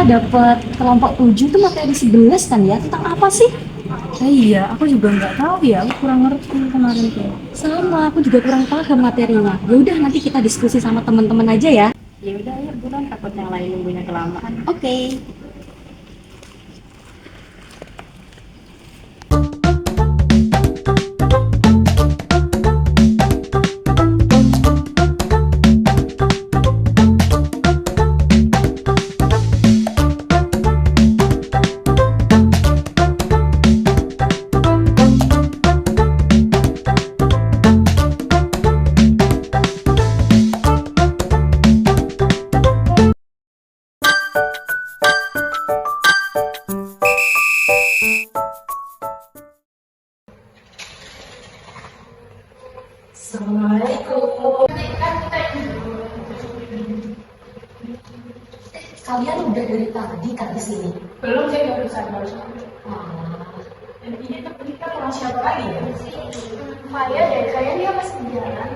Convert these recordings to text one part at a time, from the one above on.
dapat kelompok 7 tuh materi 11 kan ya? Tentang apa sih? Iya, aku juga nggak tahu ya, aku kurang ngerti kemarin tuh. Sama, aku juga kurang paham materinya. Ya udah nanti kita diskusi sama teman-teman aja ya. Ya udah, ayo buruan, takut yang lain nunggunya kelamaan. Oke. Kalian udah dari tadi kan di sini? Belum, saya baru sadar. Ah, Dan ini teman kita kurang siapa lagi ya? Saya deh, kayaknya dia masih di jalan.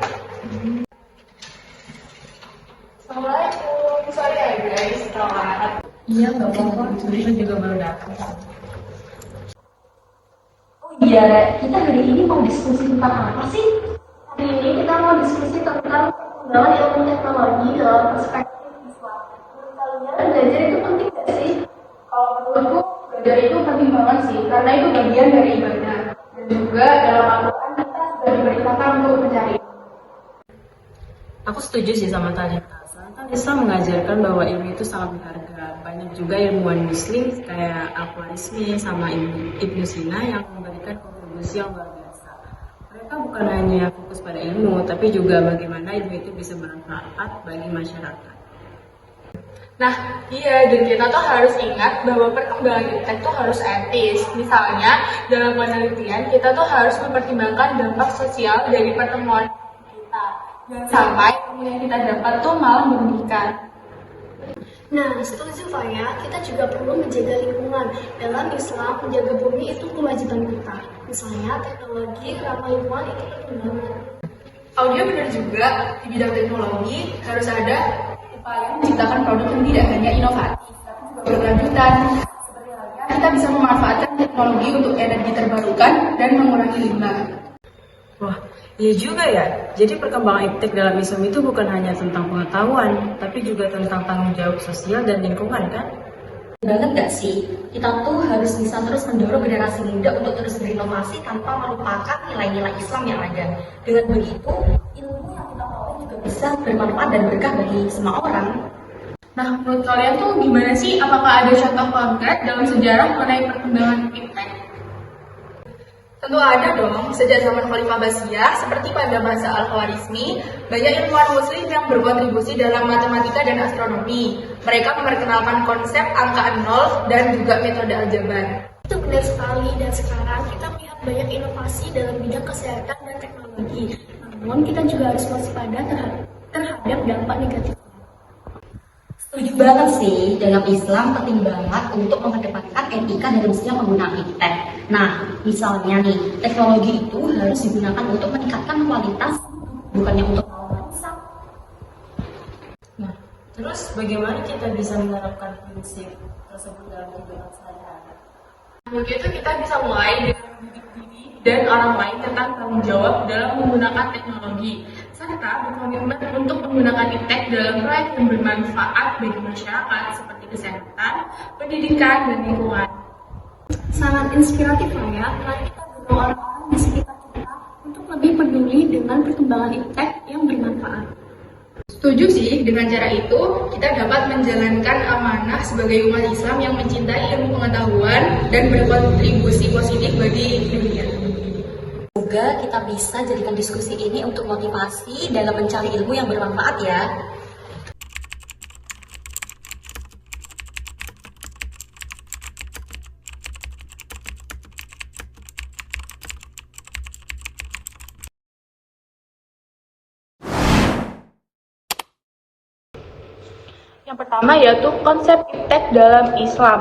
Assalamualaikum, sorry ya guys, telat. Iya, nggak apa-apa, kita juga baru datang. Oh iya, Rek. Kita hari ini mau diskusi tentang apa sih? Hari ini kita mau diskusi tentang perkembangan ilmu teknologi dalam perspektif Islam. Menurut kalian, belajar itu penting nggak sih? Kalau menurutku, belajar itu penting banget sih, karena itu bagian dari ibadah. Dan juga dalam Al-Quran kita sudah diberitakan untuk mencari. Aku setuju sih sama tadi. Soalnya Islam mengajarkan bahwa ilmu itu sangat berharga. Banyak juga ilmuwan muslim kayak Al-Khwarizmi sama Ibnu Sina yang memberikan kontribusi yang luar biasa. Mereka bukan hanya fokus pada ilmu, tapi juga bagaimana ilmu itu bisa bermanfaat bagi masyarakat. Nah, iya, dan kita tuh harus ingat bahwa perkembangan iptek tuh harus etis. Misalnya, dalam penelitian, kita tuh harus mempertimbangkan dampak sosial dari pertemuan kita. Jangan sampai ilmu yang kita dapat tuh malah merugikan. Nah, setuju Pak ya, kita juga perlu menjaga lingkungan. Dalam Islam, menjaga bumi itu kewajiban kita. Misalnya, teknologi ramah lingkungan itu penting banget. Audio benar juga, di bidang teknologi harus ada upaya menciptakan produk yang tidak hanya inovatif, tapi juga berkelanjutan. Seperti halnya, kita bisa memanfaatkan teknologi untuk energi terbarukan dan mengurangi limbah. Wah, iya juga ya. Jadi perkembangan iptek dalam Islam itu bukan hanya tentang pengetahuan, tapi juga tentang tanggung jawab sosial dan lingkungan kan? banget gak sih? Kita tuh harus bisa terus mendorong generasi muda untuk terus berinovasi tanpa melupakan nilai-nilai Islam yang ada. Dengan begitu, ilmu yang kita peroleh juga bisa bermanfaat dan berkah bagi semua orang. Nah, menurut kalian tuh gimana sih? Apakah ada contoh konkret dalam sejarah mengenai perkembangan iptek? Tentu ada dong. Sejak zaman Khalifah Abbasiyah, seperti pada masa Al-Khwarizmi, banyak ilmuwan muslim yang berkontribusi dalam matematika dan astronomi. Mereka memperkenalkan konsep angka nol dan juga metode aljabar. Itu benar sekali, dan sekarang kita melihat banyak inovasi dalam bidang kesehatan dan teknologi. Namun, kita juga harus waspada terhadap dampak negatif. Setuju banget sih, dalam Islam penting banget untuk mengedepankan etika dalam setiap penggunaan iptek. Nah, misalnya nih, teknologi itu harus digunakan untuk meningkatkan kualitas, bukannya untuk merusak. Nah, terus bagaimana kita bisa menerapkan prinsip tersebut dalam kehidupan sehari-hari? Untuk itu kita bisa mulai dengan mendidik diri dan orang lain tentang tanggung jawab dalam menggunakan teknologi, serta berkomitmen untuk menggunakan iptek dalam proyek yang bermanfaat bagi masyarakat seperti kesehatan, pendidikan, dan lingkungan. Sangat inspiratif Pak ya, mari kita dorong orang-orang di sekitar kita untuk lebih peduli dengan perkembangan iptek yang bermanfaat. Setuju sih, dengan cara itu kita dapat menjalankan amanah sebagai umat Islam yang mencintai ilmu pengetahuan dan berkontribusi positif bagi dunia. Semoga kita bisa jadikan diskusi ini untuk motivasi dalam mencari ilmu yang bermanfaat ya. Yang pertama yaitu konsep iptek dalam Islam.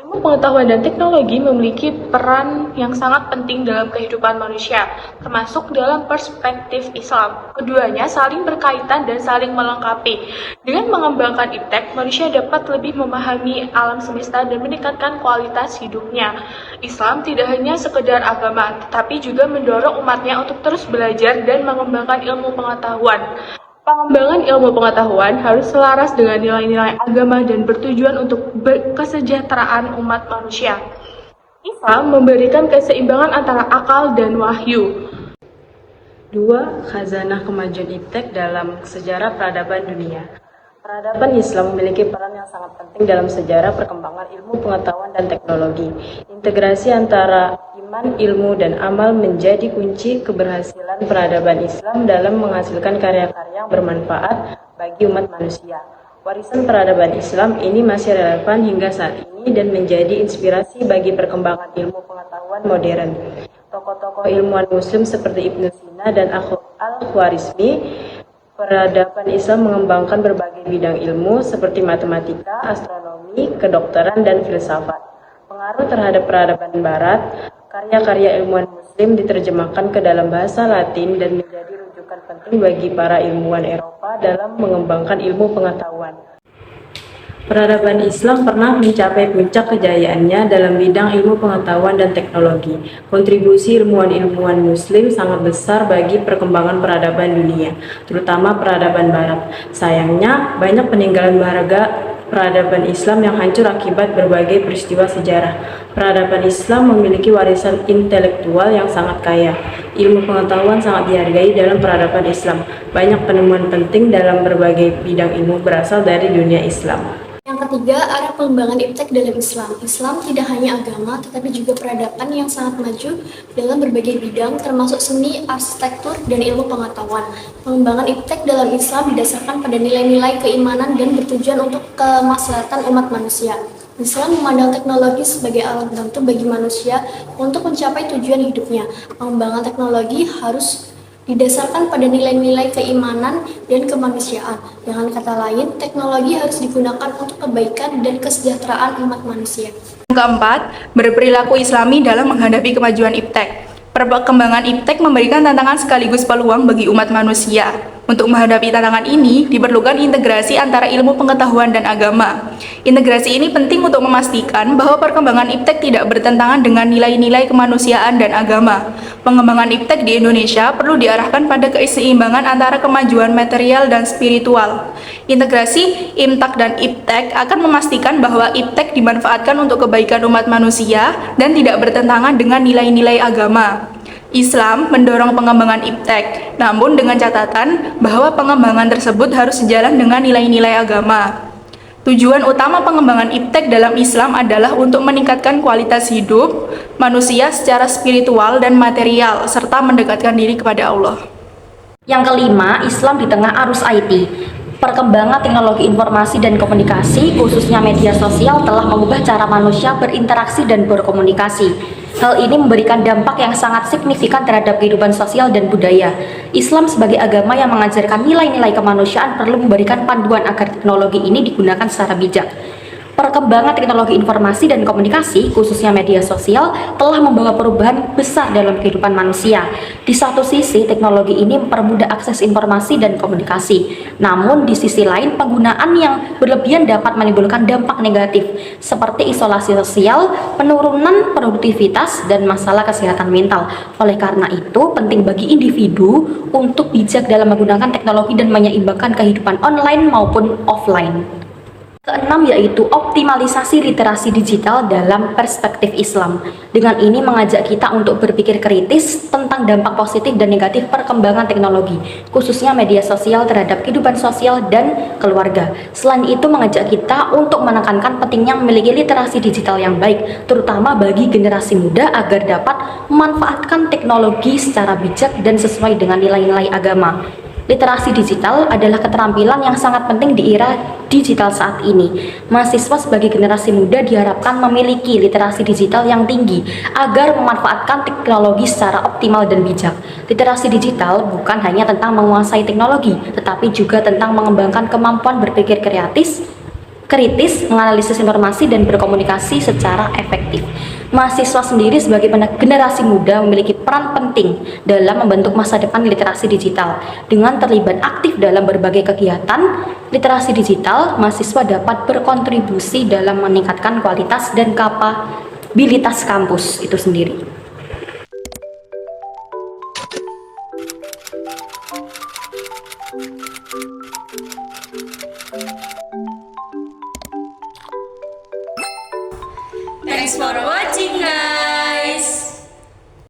Ilmu Ilmu pengetahuan dan teknologi memiliki peran yang sangat penting dalam kehidupan manusia, termasuk dalam perspektif Islam. Keduanya saling berkaitan dan saling melengkapi. Dengan mengembangkan iptek, manusia dapat lebih memahami alam semesta dan meningkatkan kualitas hidupnya. Islam tidak hanya sekedar agama, tetapi juga mendorong umatnya untuk terus belajar dan mengembangkan ilmu pengetahuan. Pengembangan ilmu pengetahuan harus selaras dengan nilai-nilai agama dan bertujuan untuk kesejahteraan umat manusia. Islam memberikan keseimbangan antara akal dan wahyu. 2. Khazanah kemajuan iptek dalam sejarah peradaban dunia. Peradaban Islam memiliki peran yang sangat penting dalam sejarah perkembangan ilmu pengetahuan dan teknologi. Integrasi antara iman, ilmu, dan amal menjadi kunci keberhasilan peradaban Islam dalam menghasilkan karya-karya yang bermanfaat bagi umat manusia. Warisan peradaban Islam ini masih relevan hingga saat ini dan menjadi inspirasi bagi perkembangan ilmu pengetahuan modern. Tokoh-tokoh ilmuwan Muslim seperti Ibnu Sina dan Al-Khwarizmi, peradaban Islam mengembangkan berbagai bidang ilmu seperti matematika, astronomi, kedokteran, dan filsafat. Pengaruh terhadap peradaban Barat, karya-karya ilmuwan Muslim diterjemahkan ke dalam bahasa Latin dan menjadi rujukan penting bagi para ilmuwan Eropa dalam mengembangkan ilmu pengetahuan. Peradaban Islam pernah mencapai puncak kejayaannya dalam bidang ilmu pengetahuan dan teknologi. Kontribusi ilmuwan-ilmuwan Muslim sangat besar bagi perkembangan peradaban dunia, terutama peradaban Barat. Sayangnya, banyak peninggalan berharga peradaban Islam yang hancur akibat berbagai peristiwa sejarah. Peradaban Islam memiliki warisan intelektual yang sangat kaya. Ilmu pengetahuan sangat dihargai dalam peradaban Islam. Banyak penemuan penting dalam berbagai bidang ilmu berasal dari dunia Islam. Yang ketiga, arah pengembangan iptek dalam Islam. Islam tidak hanya agama, tetapi juga peradaban yang sangat maju dalam berbagai bidang, termasuk seni, arsitektur, dan ilmu pengetahuan. Pengembangan iptek dalam Islam didasarkan pada nilai-nilai keimanan dan bertujuan untuk kemaslahatan umat manusia. Islam memandang teknologi sebagai alat bantu bagi manusia untuk mencapai tujuan hidupnya. Pengembangan teknologi harus didasarkan pada nilai-nilai keimanan dan kemanusiaan. Dengan kata lain, teknologi harus digunakan untuk kebaikan dan kesejahteraan umat manusia. Yang keempat, berperilaku Islami dalam menghadapi kemajuan iptek. Perkembangan iptek memberikan tantangan sekaligus peluang bagi umat manusia. Untuk menghadapi tantangan ini, diperlukan integrasi antara ilmu pengetahuan dan agama. Integrasi ini penting untuk memastikan bahwa perkembangan iptek tidak bertentangan dengan nilai-nilai kemanusiaan dan agama. Pengembangan iptek di Indonesia perlu diarahkan pada keseimbangan antara kemajuan material dan spiritual. Integrasi imtak dan iptek akan memastikan bahwa iptek dimanfaatkan untuk kebaikan umat manusia dan tidak bertentangan dengan nilai-nilai agama. Islam mendorong pengembangan iptek, namun dengan catatan bahwa pengembangan tersebut harus sejalan dengan nilai-nilai agama. Tujuan utama pengembangan iptek dalam Islam adalah untuk meningkatkan kualitas hidup manusia secara spiritual dan material, serta mendekatkan diri kepada Allah. Yang kelima, Islam di tengah arus IT. Perkembangan teknologi informasi dan komunikasi, khususnya media sosial, telah mengubah cara manusia berinteraksi dan berkomunikasi. Hal ini memberikan dampak yang sangat signifikan terhadap kehidupan sosial dan budaya. Islam sebagai agama yang mengajarkan nilai-nilai kemanusiaan perlu memberikan panduan agar teknologi ini digunakan secara bijak. Perkembangan teknologi informasi dan komunikasi, khususnya media sosial, telah membawa perubahan besar dalam kehidupan manusia. Di satu sisi, teknologi ini mempermudah akses informasi dan komunikasi. Namun, di sisi lain, penggunaan yang berlebihan dapat menimbulkan dampak negatif, seperti isolasi sosial, penurunan produktivitas, dan masalah kesehatan mental. Oleh karena itu, penting bagi individu untuk bijak dalam menggunakan teknologi dan menyeimbangkan kehidupan online maupun offline. Keenam, yaitu optimalisasi literasi digital dalam perspektif Islam. Dengan ini mengajak kita untuk berpikir kritis tentang dampak positif dan negatif perkembangan teknologi, khususnya media sosial terhadap kehidupan sosial dan keluarga. Selain itu mengajak kita untuk menekankan pentingnya memiliki literasi digital yang baik, terutama bagi generasi muda agar dapat memanfaatkan teknologi secara bijak dan sesuai dengan nilai-nilai agama. Literasi digital adalah keterampilan yang sangat penting di era digital saat ini. Mahasiswa sebagai generasi muda diharapkan memiliki literasi digital yang tinggi agar memanfaatkan teknologi secara optimal dan bijak. Literasi digital bukan hanya tentang menguasai teknologi, tetapi juga tentang mengembangkan kemampuan berpikir kritis, menganalisis informasi, dan berkomunikasi secara efektif. Mahasiswa sendiri sebagai generasi muda memiliki peran penting dalam membentuk masa depan literasi digital. Dengan terlibat aktif dalam berbagai kegiatan literasi digital, mahasiswa dapat berkontribusi dalam meningkatkan kualitas dan kapabilitas kampus itu sendiri.